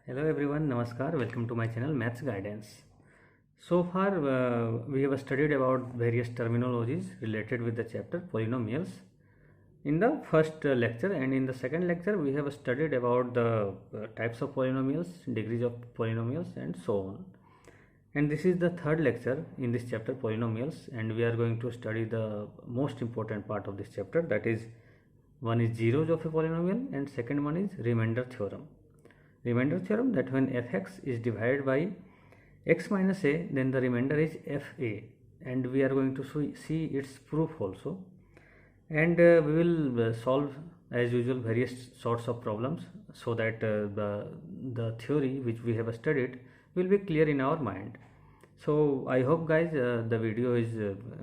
Hello everyone, Namaskar, welcome to my channel Maths Guidance. So far we have studied about various terminologies related with the chapter polynomials in the first lecture, and in the second lecture we have studied about the types of polynomials, degrees of polynomials and so on. And this is the third lecture in this chapter polynomials, and we are going to study the most important part of this chapter, that is, one is zeros of a polynomial and second one is remainder theorem. Remainder theorem, that when fx is divided by x minus a, then the remainder is fa, and we are going to see its proof also. And we will solve as usual various sorts of problems, so that the theory which we have studied will be clear in our mind. So I hope guys the video is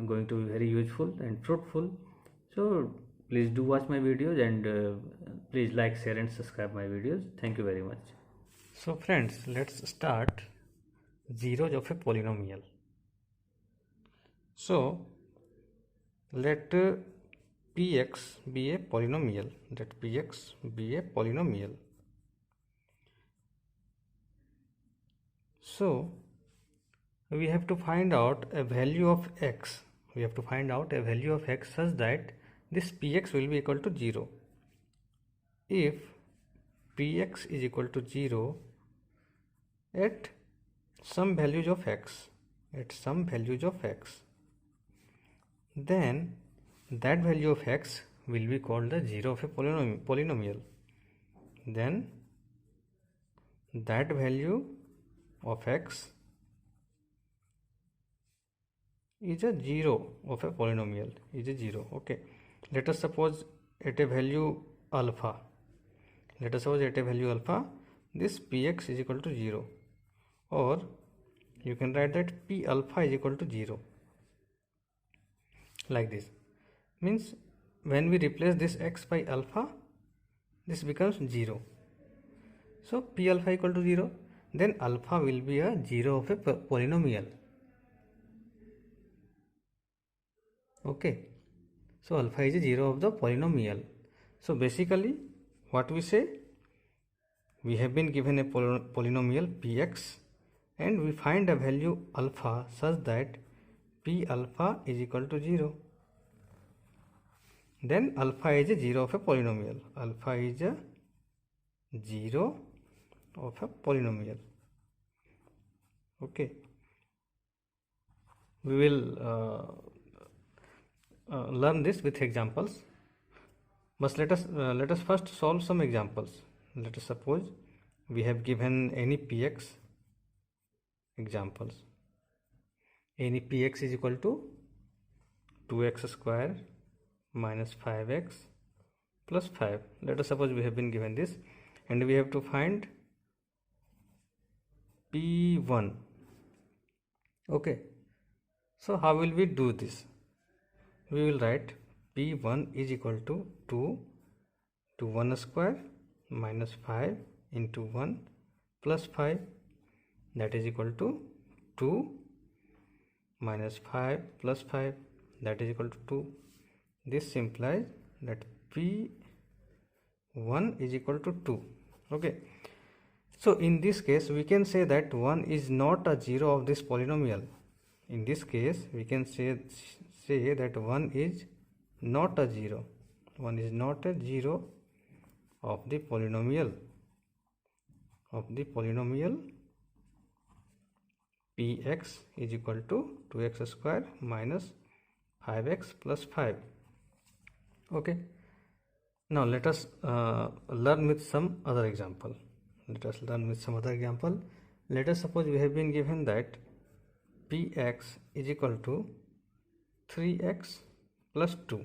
going to be very useful and fruitful. So please do watch my videos, and please like, share and subscribe my videos. Thank you very much. So friends, let's start zeros of a polynomial. So let px be a polynomial. Let px be a polynomial. So we have to find out a value of x. We have to find out a value of x such that this px will be equal to 0. If px is equal to 0 at some values of x, then that value of x will be called the zero of a polynomial. Then that value of x is a zero of a polynomial, is a zero. Okay, let us suppose at a value alpha, this px is equal to 0, or you can write that p alpha is equal to 0, like this. Means when we replace this x by alpha, this becomes 0. So p alpha equal to 0, then alpha will be a 0 of a polynomial. Okay, so alpha is a 0 of the polynomial. So basically what we say, we have been given a polynomial px, and we find a value alpha such that p alpha is equal to 0. Then alpha is a 0 of a polynomial. Alpha is a 0 of a polynomial. Okay, we will learn this with examples, but let us first solve some examples. Let us suppose we have given any px. Examples: any px is equal to 2x square minus 5x plus 5. Let us suppose we have been given this, and we have to find p1. Okay, so how will we do this? We will write p1 is equal to 2 to 1 square minus 5 into 1 plus 5, that is equal to 2 minus 5 plus 5, that is equal to 2. This implies that p1 is equal to 2. Okay, so in this case we can say that 1 is not a 0 of this polynomial. In this case we can say that 1 is not a 0. 1 is not a 0 of the polynomial px is equal to 2x square minus 5x plus 5. Okay, now let us learn with some other example. Let us suppose we have been given that px is equal to 3x plus 2.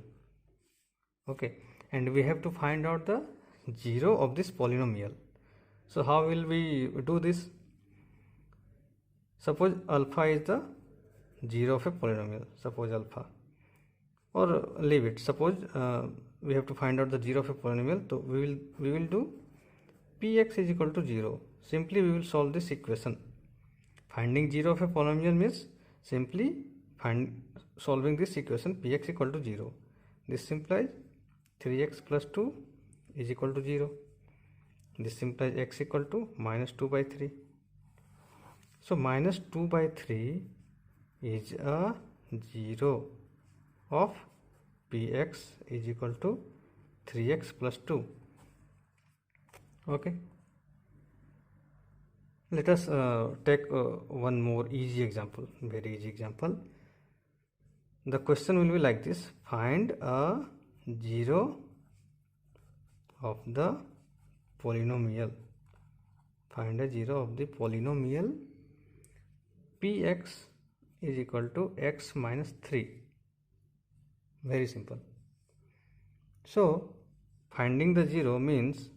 Okay, and we have to find out the 0 of this polynomial. So how will we do this? Suppose alpha is the 0 of a polynomial. Suppose alpha, or leave it. Suppose we have to find out the 0 of a polynomial. So we will do px is equal to 0. Simply we will solve this equation. Finding 0 of a polynomial means simply solving this equation px equal to 0. This implies 3x plus 2 is equal to 0. This implies x equal to minus 2 by 3. So minus 2 by 3 is a 0 of px is equal to 3x plus 2. Okay. Let us take one more easy example, very easy example. The question will be like this: find a 0 of the polynomial. Find a 0 of the polynomial px is equal to x minus 3. Very simple. So finding the 0 means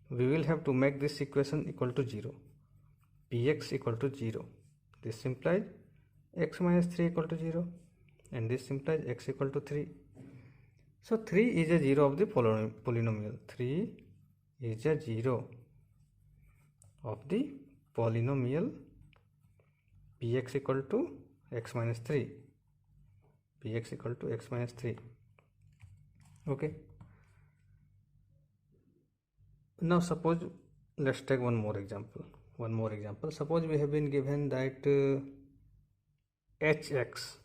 we will have to make this equation equal to 0. Px equal to 0. This implies x minus 3 equal to 0, and this implies x equal to 3. So 3 is a 0 of the polynomial. 3 is a 0 of the polynomial px equal to x minus 3. Px equal to x minus 3. Okay. Now suppose, let's take one more example. Suppose we have been given that hx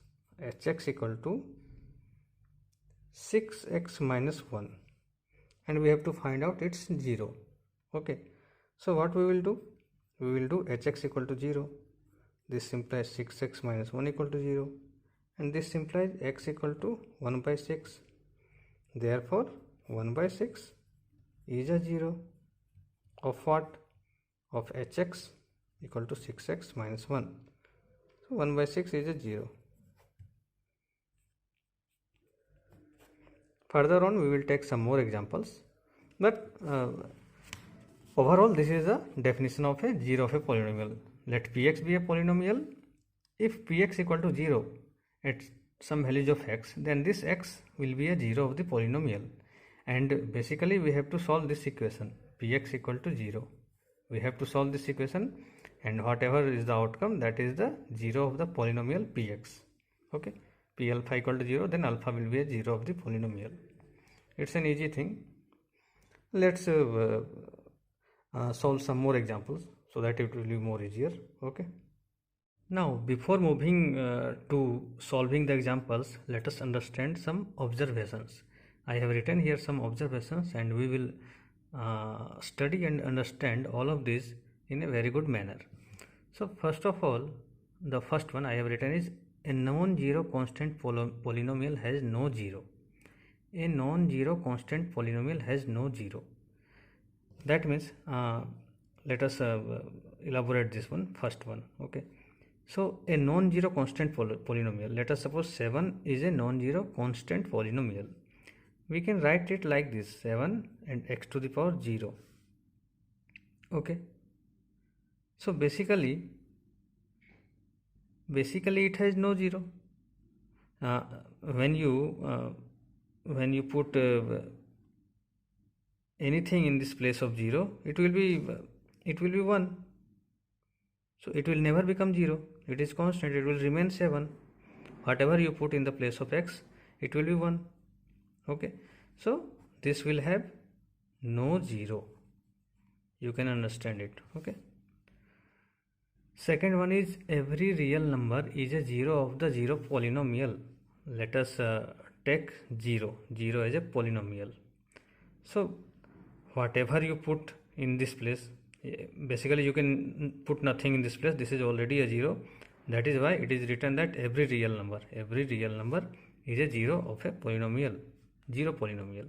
equal to 6x minus 1, and we have to find out its 0. Okay, so what we will do? We will do hx equal to 0. This implies 6x minus 1 equal to 0, and this implies x equal to 1 by 6. Therefore 1 by 6 is a 0 of what? Of hx equal to 6x minus 1. So 1 by 6 is a 0. Further on we will take some more examples, but overall this is a definition of a 0 of a polynomial. Let px be a polynomial. If px equal to 0 at some values of x, then this x will be a 0 of the polynomial, and basically we have to solve this equation px equal to 0. We have to solve this equation, and whatever is the outcome, that is the 0 of the polynomial px. Okay, p alpha equal to 0, then alpha will be a 0 of the polynomial. It's an easy thing. Let's solve some more examples so that it will be more easier. Okay. Now before moving to solving the examples, let us understand some observations. I have written here some observations, and we will study and understand all of these in a very good manner. So first of all, the first one I have written is a non-zero constant polynomial has no 0. A non-zero constant polynomial has no 0. That means let us elaborate this one, first one. Okay, so a non-zero constant polynomial, let us suppose 7 is a non-zero constant polynomial. We can write it like this: 7 and x to the power 0. Okay, so basically it has no 0. When you put anything in this place of 0, it will be 1. So it will never become 0. It is constant. It will remain 7. Whatever you put in the place of x, it will be 1. Okay, so this will have no 0. You can understand it. Okay. Second one is every real number is a 0 of the 0 polynomial. Let us take 0 as a polynomial. So whatever you put in this place, basically you can put nothing in this place. This is already a 0. That is why it is written that every real number is a 0 of a polynomial. 0 polynomial.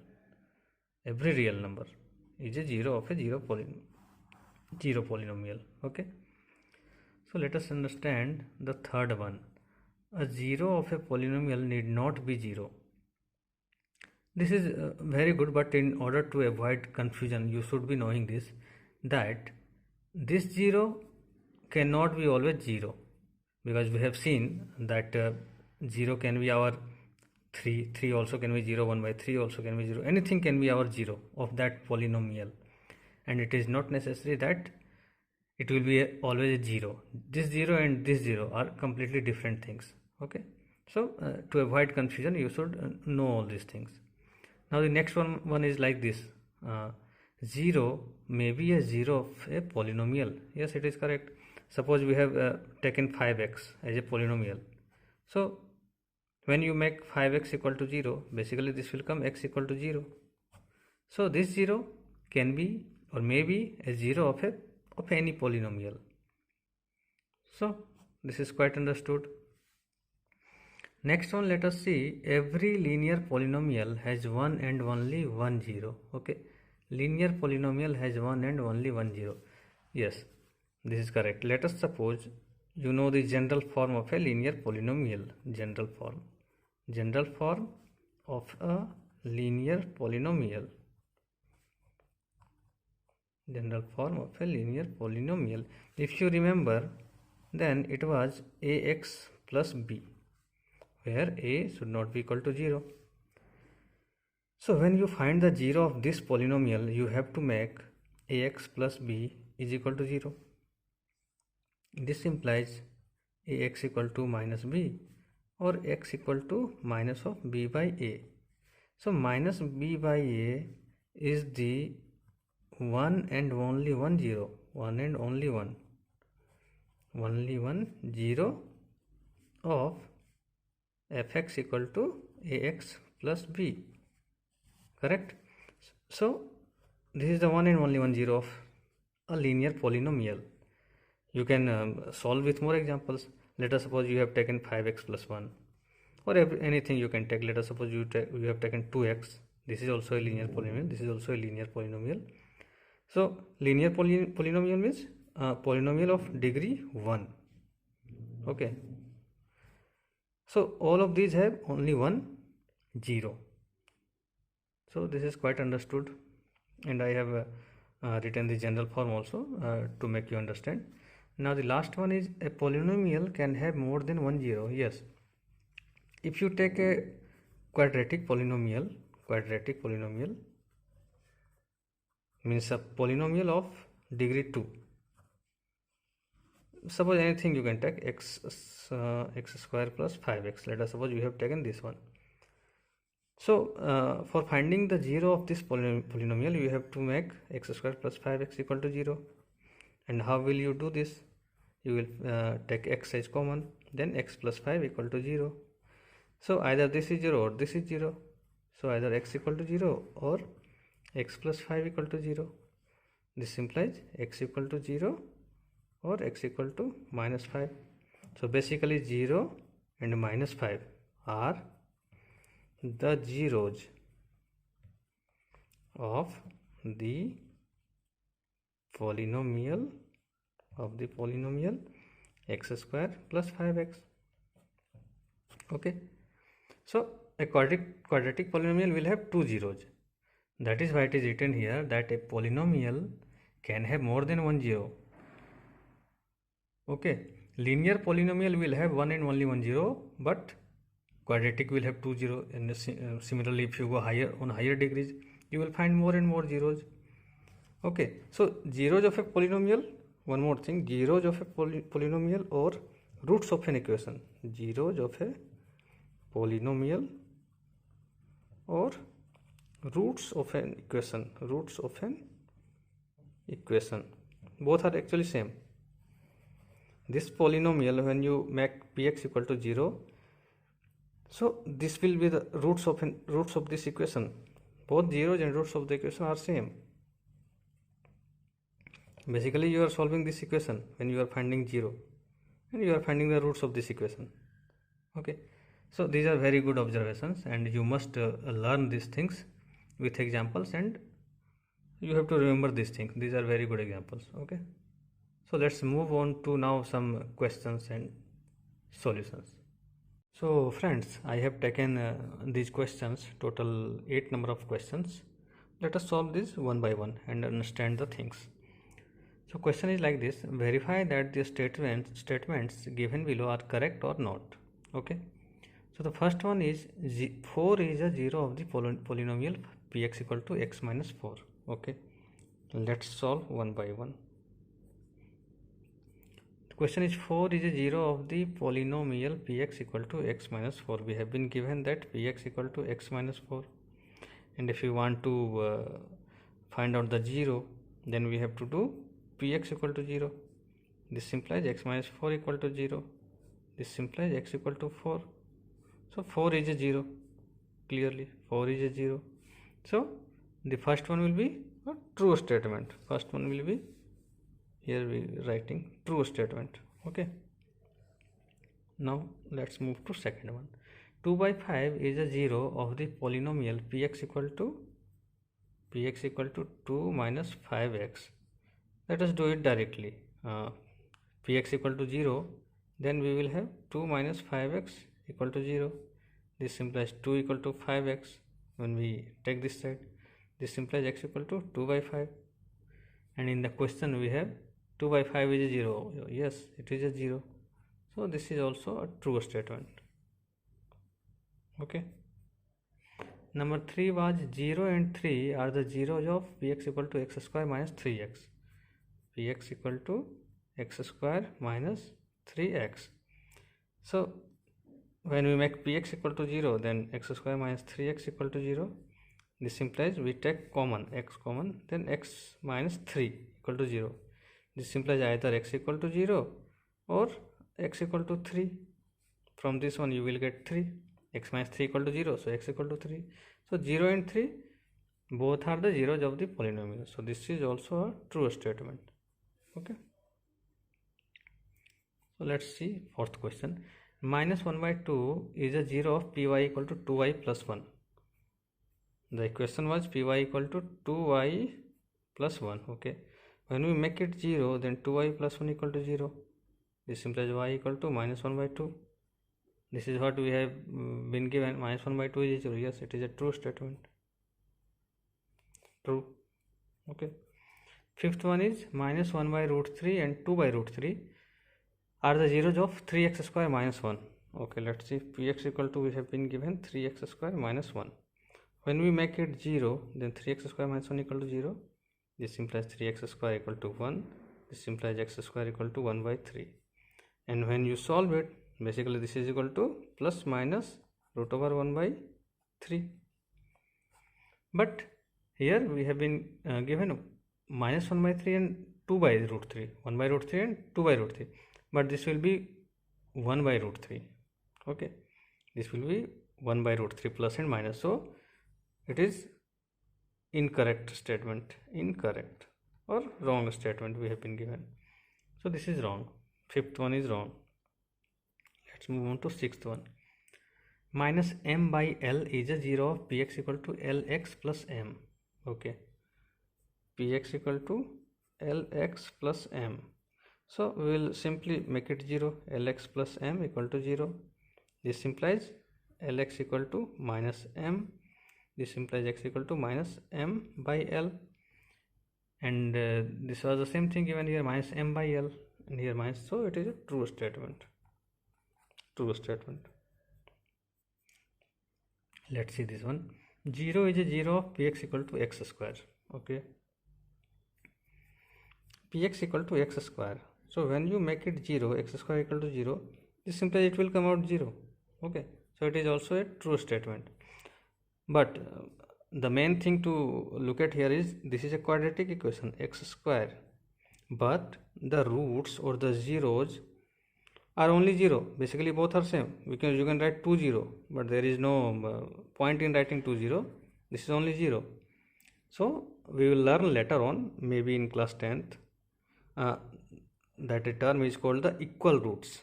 Every real number is a 0 of a 0 polynomial. Okay. So let us understand the third one. A 0 of a polynomial need not be 0. This is very good, but in order to avoid confusion, you should be knowing this, that this 0 cannot be always 0, because we have seen that 0 can be our 3 also can be 0, 1 by 3 also can be 0, anything can be our 0 of that polynomial, and it is not necessary that it will be always a 0. This 0 and this 0 are completely different things. Okay, so to avoid confusion, you should know all these things. Now the next one is like this: 0 may be a 0 of a polynomial. Yes, it is correct. Suppose we have taken 5x as a polynomial. So when you make 5x equal to 0, basically this will come x equal to 0. So this 0 can be or may be a 0 of any polynomial. So this is quite understood. Next one, let us see, every linear polynomial has one and only one 0. Okay, linear polynomial has one and only one 0. Yes, this is correct. Let us suppose you know the general form of a linear polynomial. General form of a linear polynomial. General form of a linear polynomial. If you remember, then it was ax plus b, where a should not be equal to 0. So when you find the 0 of this polynomial, you have to make ax plus b is equal to 0. This implies ax equal to minus b or x equal to minus of b by a. So minus b by a is the one and only one 0, one and only one 0 of fx equal to ax plus b. Correct? So this is the one and only one 0 of a linear polynomial. You can solve with more examples. Let us suppose you have taken 5x plus 1, or anything you can take. Let us suppose you have taken 2x. This is also a linear polynomial. This is also a linear polynomial. So linear polynomial means polynomial of degree 1. Okay. So all of these have only one 0. So this is quite understood, and I have written the general form also to make you understand. Now the last one is, a polynomial can have more than one 0. Yes, if you take a quadratic polynomial means a polynomial of degree 2. Suppose anything you can take, x square plus 5x. Let us suppose you have taken this one. So for finding the 0 of this polynomial, you have to make x square plus 5x equal to 0. And how will you do this? You will take x as common, then x plus 5 equal to 0. So either this is 0 or this is 0. So either x equal to 0 or x plus 5 equal to 0. This implies x equal to 0 or x equal to minus 5. So basically 0 and minus 5 are the zeros of the polynomial x square plus 5x. Okay, so a quadratic polynomial will have two zeros. That is why it is written here that a polynomial can have more than one 0. Okay, linear polynomial will have one and only one 0, but quadratic will have two 0. And similarly, if you go higher degrees, you will find more and more zeros. Okay, so zeros of a polynomial, one more thing, zeros of a polynomial or roots of an equation. Zeros of a polynomial or roots of an equation. Both are actually same. This polynomial, when you make px equal to 0, so this will be the roots of this equation. Both zeros and roots of the equation are same. Basically you are solving this equation when you are finding 0 and you are finding the roots of this equation. Okay, so these are very good observations, and you must learn these things with examples, and you have to remember these things. These are very good examples. Okay, so let's move on to now some questions and solutions. So friends, I have taken these questions, total 8 number of questions. Let us solve this one by one and understand the things. So question is like this: verify that the statements given below are correct or not. Okay, so the first one is 4 is a 0 of the polynomial px equal to x minus 4. Okay, let's solve one by one. The question is 4 is a 0 of the polynomial px equal to x minus 4. We have been given that px equal to x minus 4, and if you want to find out the 0, then we have to do px equal to 0. This implies x minus 4 equal to 0. This implies x equal to 4. So 4 is a 0. Clearly 4 is a 0. So the first one will be a true statement. First one will be, here we writing true statement. Okay. Now let's move to second one. 2 by 5 is a 0 of the polynomial px equal to 2 minus 5x. Let us do it directly. Px equal to 0, then we will have 2 minus 5x equal to 0. This implies 2 equal to 5x. When we take this side, this implies x equal to 2 by 5. And in the question we have 2 by 5 is a 0. Yes, it is a 0. So this is also a true statement. Okay. Number 3 was 0 and 3 are the zeros of px equal to x square minus 3x. Px equal to x square minus 3x. So when we make px equal to 0, then x square minus 3x equal to 0. This implies we take common, x common, then x minus 3 equal to 0. This implies either x equal to 0 or x equal to 3. From this one you will get 3. X minus 3 equal to 0, so x equal to 3. So 0 and 3 both are the zeros of the polynomial. So this is also a true statement. Okay. So let's see fourth question. Minus 1 by 2 is a 0 of py equal to 2y plus 1. The equation was py equal to 2y plus 1. Okay. When we make it 0, then 2y plus 1 equal to 0. This implies y equal to minus 1 by 2. This is what we have been given. Minus 1 by 2 is 0. Yes, it is a true statement. True. Okay. Fifth one is minus 1 by root 3 and 2 by root 3 are the zeros of 3x square minus 1. Okay, let's see. Px equal to, we have been given 3x square minus 1. When we make it 0, then 3x square minus 1 equal to 0. This implies 3x square equal to 1. This implies x square equal to 1 by 3. And when you solve it, basically this is equal to plus minus root over 1 by 3. But here we have been given minus 1 by 3 and 2 by root 3. 1 by root 3 and 2 by root 3. But this will be 1 by root 3. Okay. This will be 1 by root 3 plus and minus. So it is incorrect statement. Incorrect or wrong statement we have been given. So this is wrong. Fifth one is wrong. Let's move on to sixth one. Minus m by l is a 0 of px equal to lx plus m. Okay. Px equal to lx plus m. So we will simply make it 0. Lx plus m equal to 0. This implies lx equal to minus m. This implies x equal to minus m by l. And this was the same thing given here, minus m by l. And here minus, so it is a true statement. True statement. Let's see this one. 0 is a 0 of px equal to x square. Okay. Px equal to x square. So when you make it 0, x square equal to 0, this implies it will come out 0. Okay. So it is also a true statement. But the main thing to look at here is this is a quadratic equation, x square. But the roots or the zeros are only 0. Basically both are same, because you can write 2 0, but there is no point in writing 2 0. This is only 0. So we will learn later on, maybe in class 10th, that a term is called the equal roots.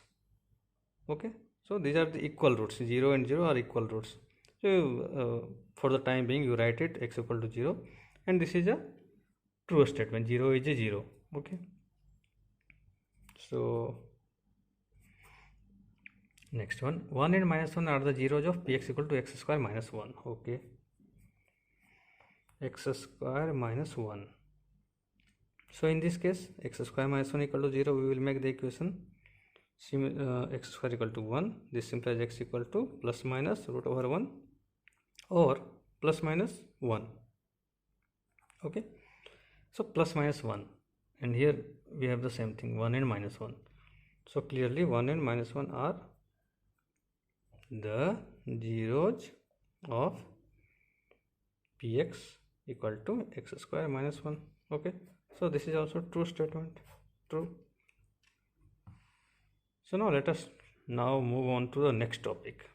Okay. So these are the equal roots. 0 and 0 are equal roots. So for the time being you write it x equal to 0, and this is a true statement. 0 is a 0. Okay. So next one, 1 and minus 1 are the zeros of px equal to x square minus 1. Okay. X square minus 1. So in this case, x square minus 1 equal to 0, we will make the equation x square equal to 1. This implies x equal to plus minus root over 1 or plus minus 1. Okay. So plus minus 1. And here we have the same thing, 1 and minus 1. So clearly 1 and minus 1 are the zeros of px equal to x square minus 1. Okay, so this is also true statement, true. So now let us now move on to the next topic.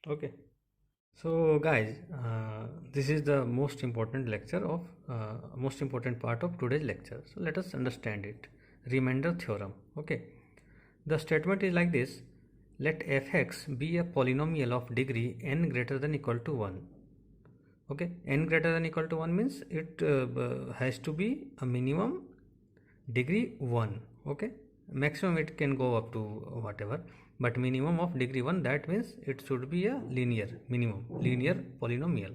Okay, so guys, this is the most important most important part of today's lecture. So let us understand it. Remainder theorem. Okay, the statement is like this: let fx be a polynomial of degree n greater than equal to 1. Okay, n greater than equal to 1 means it has to be a minimum degree 1. Okay, maximum it can go up to whatever, but minimum of degree 1, that means it should be a linear polynomial.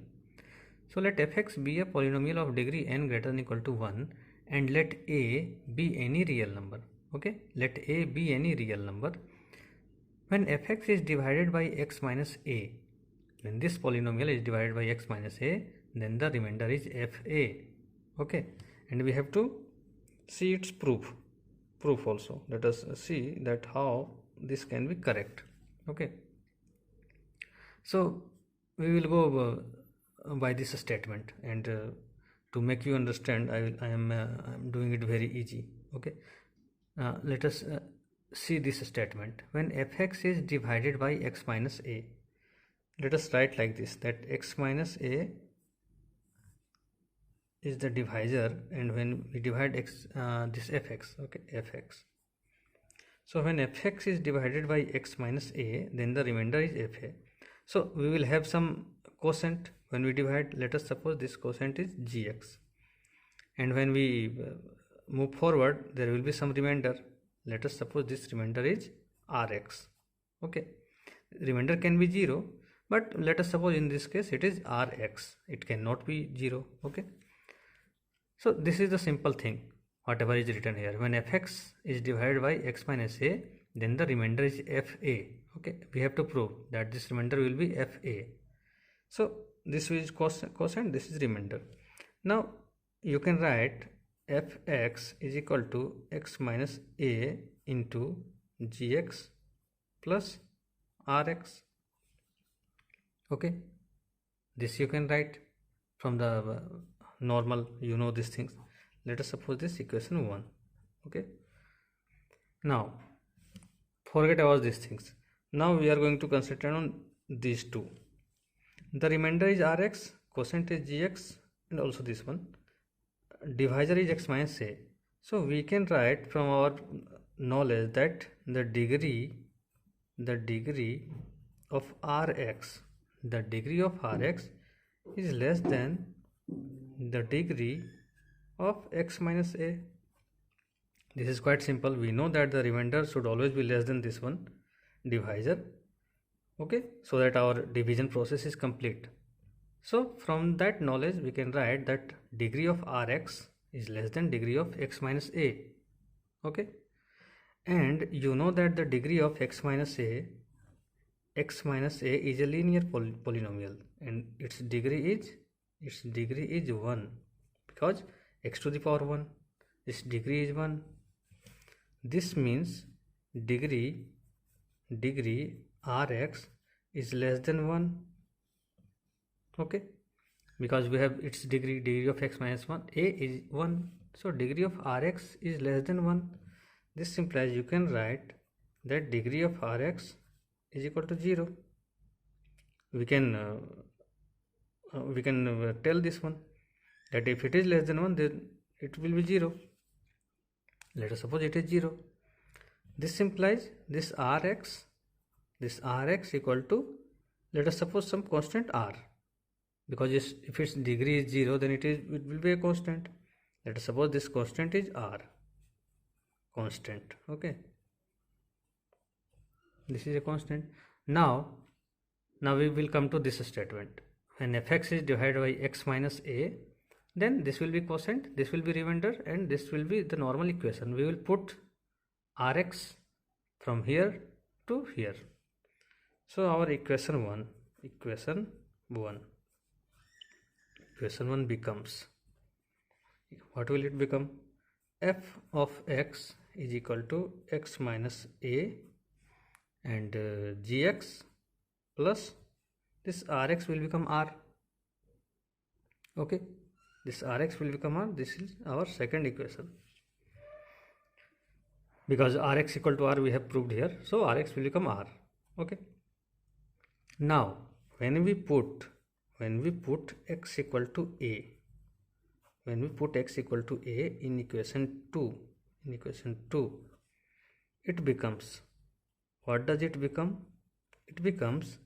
So let fx be a polynomial of degree n greater than equal to 1, and let a be any real number. Okay, let a be any real number. When fx is divided by x minus a, when this polynomial is divided by x minus a, then the remainder is fa. Okay, and we have to see its proof also. Let us see that how this can be correct. Okay, so we will go by this statement, and to make you understand, I am doing it very easy. Okay, let us see this statement. When fx is divided by x minus a, let us write like this, that x minus a is the divisor, and when we divide x, this fx, okay, fx. So when fx is divided by x minus a, then the remainder is fa. So we will have some quotient when we divide. Let us suppose this quotient is gx, and when we move forward, there will be some remainder. Let us suppose this remainder is rx. Okay, remainder can be 0, but let us suppose in this case it is rx, it cannot be 0. Okay, so this is the simple thing, whatever is written here. When fx is divided by x minus a, then the remainder is fa. Okay, we have to prove that this remainder will be fa. So this is quotient, this is remainder. Now you can write fx is equal to x minus a into gx plus rx. Okay, this you can write from the normal, you know these things. Let us suppose this equation 1. Okay, now forget about these things. Now we are going to concentrate on these two. The remainder is rx, quotient is gx, and also this one, divisor is x minus a. So we can write from our knowledge that the degree of rx, the degree of rx is less than the degree of x minus a. This is quite simple. We know that the remainder should always be less than this one, divisor. Okay, so that our division process is complete. So from that knowledge we can write that degree of rx is less than degree of x minus a. Okay, and you know that the degree of x minus a is a linear polynomial, and its degree is 1, because x to the power 1, its degree is 1. This means degree rx is less than 1. Okay, because we have its degree of x minus 1, a is 1, so degree of rx is less than 1. This implies you can write that degree of rx is equal to 0. We can tell this one that if it is less than 1, then it will be 0. Let us suppose it is 0. This implies this rx equal to, let us suppose, some constant r, because if its degree is 0, then it will be a constant. Let us suppose this constant is r, constant. Okay, this is a constant. Now we will come to this statement. When fx is divided by x minus a, then this will be quotient, this will be remainder, and this will be the normal equation. We will put rx from here to here. So our equation 1 becomes, what will it become? F of x is equal to x minus a and gx plus this rx will become r. Okay, This Rx will become R. This is our second equation. Because Rx equal to R we have proved here. So Rx will become R. Okay. Now when we put x equal to A, when we put x equal to A in equation 2, it becomes, what does it become? It becomes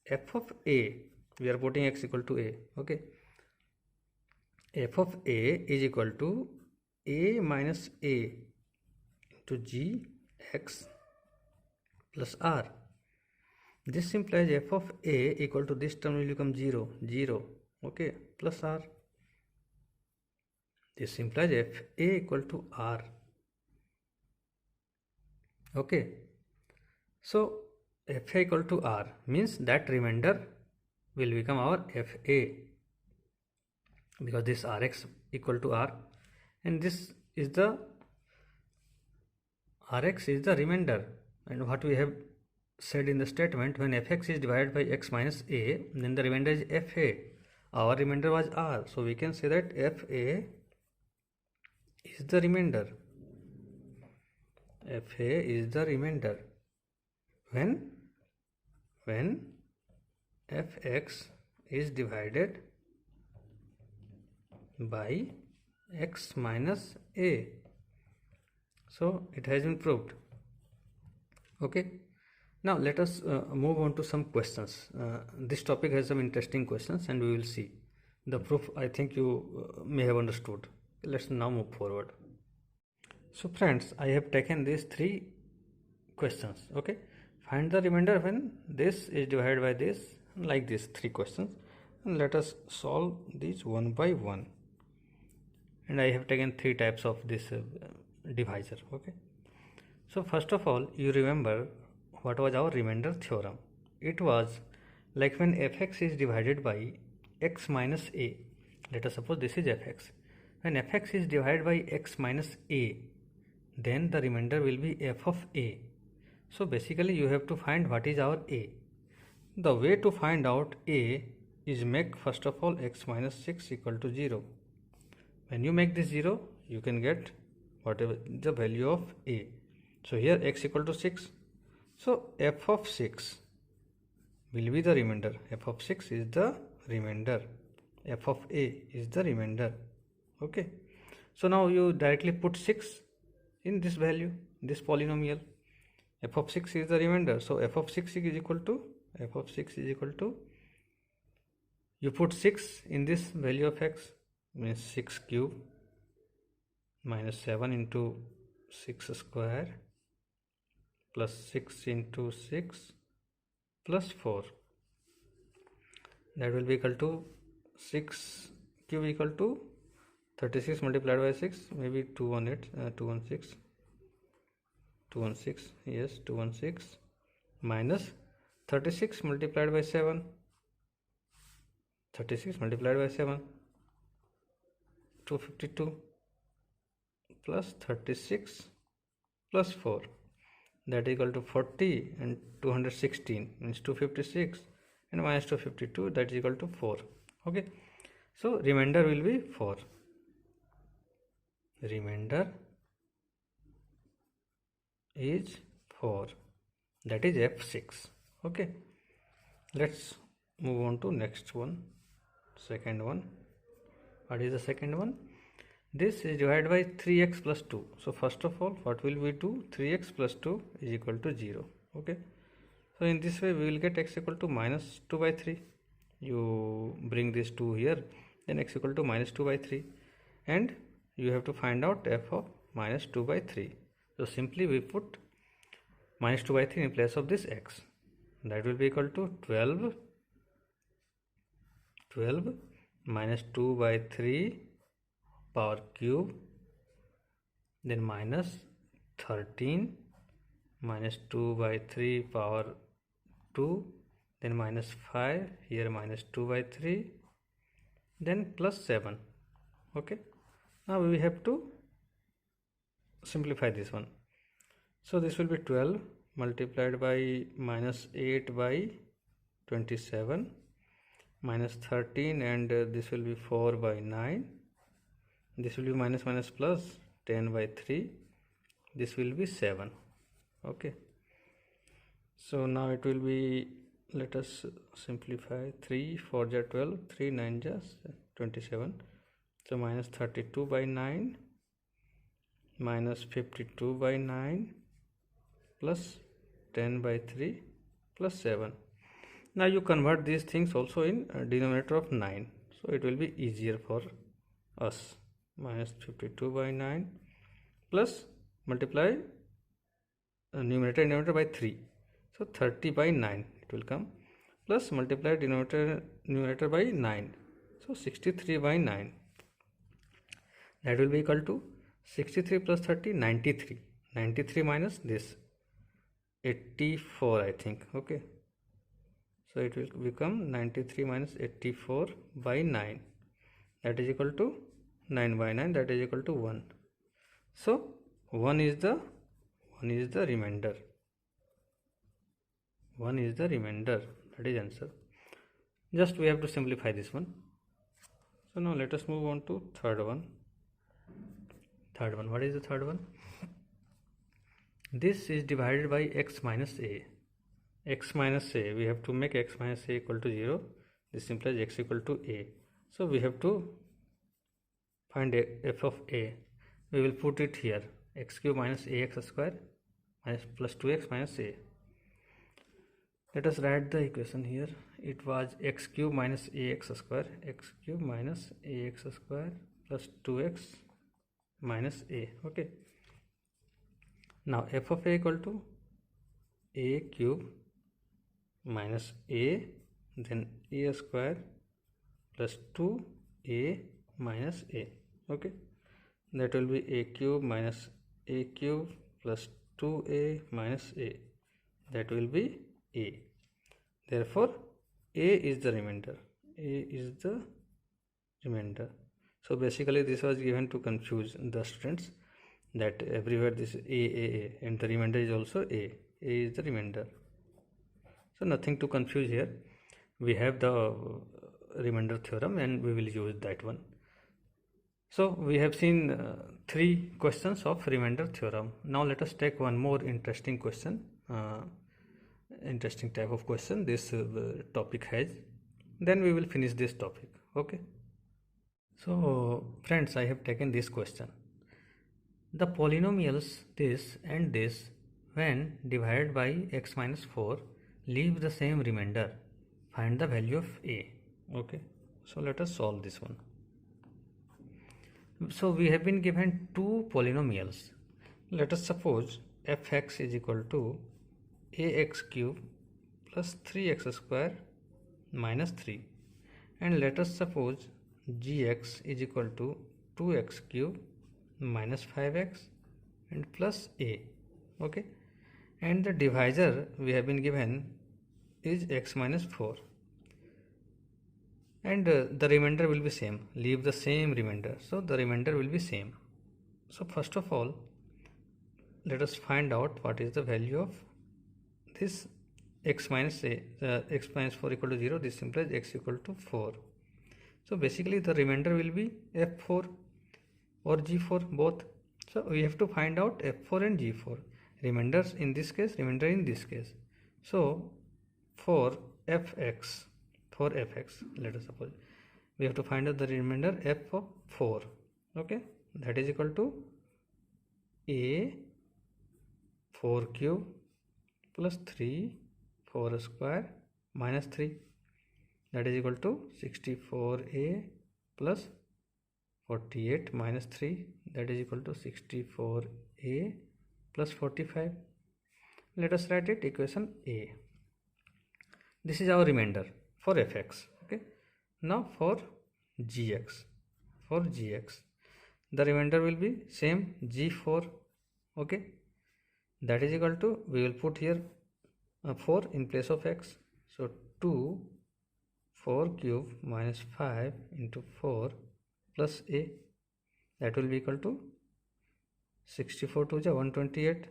f of A. We are putting x equal to A. Okay. F of A is equal to A minus A into G x plus R. This implies f of A equal to this term will become 0, okay, plus R. This implies f A equal to R. Okay. So f A equal to R means that remainder will become our f A, because this Rx equal to R, and this is the Rx is the remainder. And what we have said in the statement, when fx is divided by x minus A, then the remainder is fa. Our remainder was R, so we can say that fa is the remainder. Fa is the remainder when fx is divided by x minus A. So it has been proved. Okay. Now let us move on to some questions. This topic has some interesting questions and we will see the proof. I think you may have understood. Let's now move forward. So friends, I have taken these 3 questions. Okay, find the remainder when this is divided by this, like these 3 questions, and let us solve these one by one. And I have taken 3 types of this divisor. Okay, so first of all, you remember what was our remainder theorem. It was like when fx is divided by x minus A. Let us suppose this is fx. When fx is divided by x minus A, then the remainder will be f of A. So basically you have to find what is our A. The way to find out A is make first of all x minus 6 equal to 0. When you make this 0, you can get whatever the value of A. So here x equal to 6. So f of 6 will be the remainder. F of 6 is the remainder. F of A is the remainder. Okay. So now you directly put 6 in this value, this polynomial. F of 6 is the remainder. So f of 6 is equal to, you put 6 in this value of x, means 6 cube minus 7 into 6 square plus 6 into 6 plus 4. That will be equal to 6 cube equal to 36 multiplied by 6, maybe 216, yes, 216 minus 36 multiplied by 7, 252 plus 36 plus 4, that is equal to 40, and 216 means 256, and minus 252, that is equal to 4. Okay, so remainder will be 4. Remainder is 4, that is f6. Okay, let's move on to next one, second one. What is the second one? This is divided by 3x plus 2. So first of all, what will we do? 3x plus 2 is equal to 0. Okay, so in this way we will get x equal to minus 2 by 3. You bring this 2 here, then x equal to minus 2 by 3, and you have to find out f of minus 2 by 3. So simply we put minus 2 by 3 in place of this x. That will be equal to 12 minus 2 by 3 power cube, then minus 13 minus 2 by 3 power 2, then minus 5, here minus 2 by 3, then plus 7. Okay, now we have to simplify this one. So this will be 12 multiplied by minus 8 by 27 minus 13, and this will be 4 by 9. This will be minus minus plus 10 by 3. This will be 7. Okay, so now it will be, let us simplify. 3 4 ja 12, 3 9 ja 27. So minus 32 by 9 minus 52 by 9 plus 10 by 3 plus 7. Now you convert these things also in denominator of 9, so it will be easier for us. Minus 52 by 9 plus multiply numerator and denominator by 3, so 30 by 9 it will come, plus multiply numerator by 9, so 63 by 9. That will be equal to 63 plus 30, 93. 93 minus this 84, I think. Okay, so it will become 93 minus 84 by 9, that is equal to 9 by 9, that is equal to 1. So 1 is the remainder. 1 is the remainder, that is answer. Just we have to simplify this one. So now let us move on to third one. What is the third one? This is divided by x minus a. X minus a, we have to make x minus a equal to 0. This implies x equal to a. So we have to find f of a. We will put it here, x cube minus ax square minus plus 2x minus a. Let us write the equation here. It was x cube minus ax square, x cube minus ax square plus 2x minus a. Okay, now f of a equal to a cube minus a, then a square plus 2a minus a. Okay, that will be a cube minus a cube plus 2a minus a, that will be a. Therefore a is the remainder. So basically this was given to confuse the students, that everywhere this is a, and the remainder is also a is the remainder. So nothing to confuse here. We have the remainder theorem and we will use that one. So we have seen 3 questions of remainder theorem. Now let us take one more interesting question, interesting type of question this topic has. Then we will finish this topic. Okay. So friends, I have taken this question. The polynomials this and this, when divided by x minus 4, leave the same remainder. Find the value of a. Okay, so let us solve this one. So we have been given 2 polynomials. Let us suppose fx is equal to ax cube plus 3x square minus 3, and let us suppose gx is equal to 2x cube minus 5x and plus a. Okay, and the divisor we have been given is x minus 4, and the remainder will be same. Leave the same remainder, so the remainder will be same. So first of all, let us find out what is the value of this x minus a. X minus 4 equal to 0. This implies x equal to 4. So basically the remainder will be f4 or g4 both. So we have to find out f4 and g4. Remainders in this case, remainder in this case. So for fx, let us suppose we have to find out the remainder f of 4. Okay, that is equal to a 4 cube plus 3 4 square minus 3, that is equal to 64a plus 48 minus 3, that is equal to 64a plus 45. Let us write it equation a. This is our remainder for fx. Okay, now for gx, the remainder will be same, g4. Okay, that is equal to, we will put here 4 in place of x, so 2 4 cube minus 5 into 4 plus a, that will be equal to 64 to 128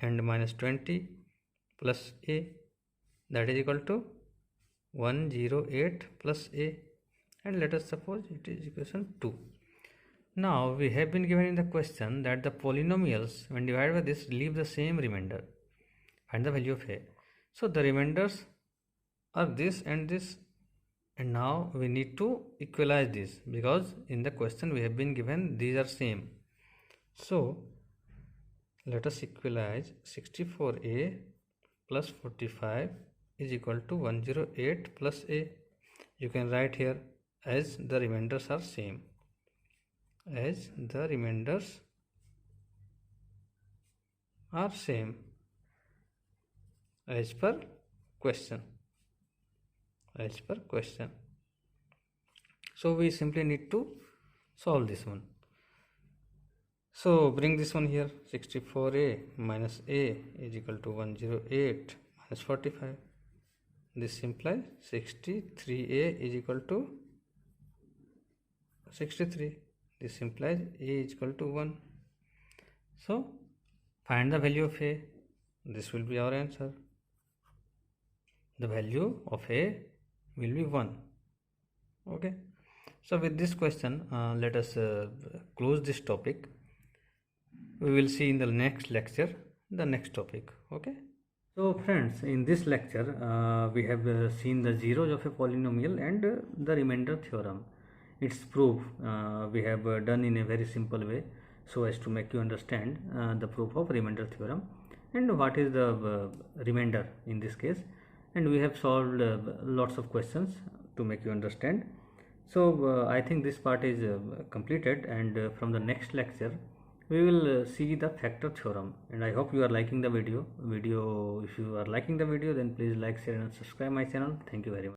and minus 20 plus a, that is equal to 108 plus a, and let us suppose it is equation 2. Now we have been given in the question that the polynomials when divided by this leave the same remainder. Find the value of a. So the remainders are this and this, and now we need to equalize this because in the question we have been given these are same. So let us equalize 64a plus 45 is equal to 108 plus a. You can write here as the remainders are same. As the remainders are same as per question. So we simply need to solve this one. So bring this one here. 64a minus a is equal to 108 minus 45. This implies 63a is equal to 63. This implies a is equal to 1. So find the value of a. This will be our answer. The value of a will be 1. Okay. So with this question, let us close this topic. We will see in the next lecture the next topic. Okay. So friends, in this lecture we have seen the zeros of a polynomial and the remainder theorem. Its proof we have done in a very simple way so as to make you understand the proof of remainder theorem and what is the remainder in this case, and we have solved lots of questions to make you understand. So I think this part is completed, and from the next lecture we will see the factor theorem, and I hope you are liking the video. If you are liking the video, then please like, share and subscribe my channel. Thank you very much.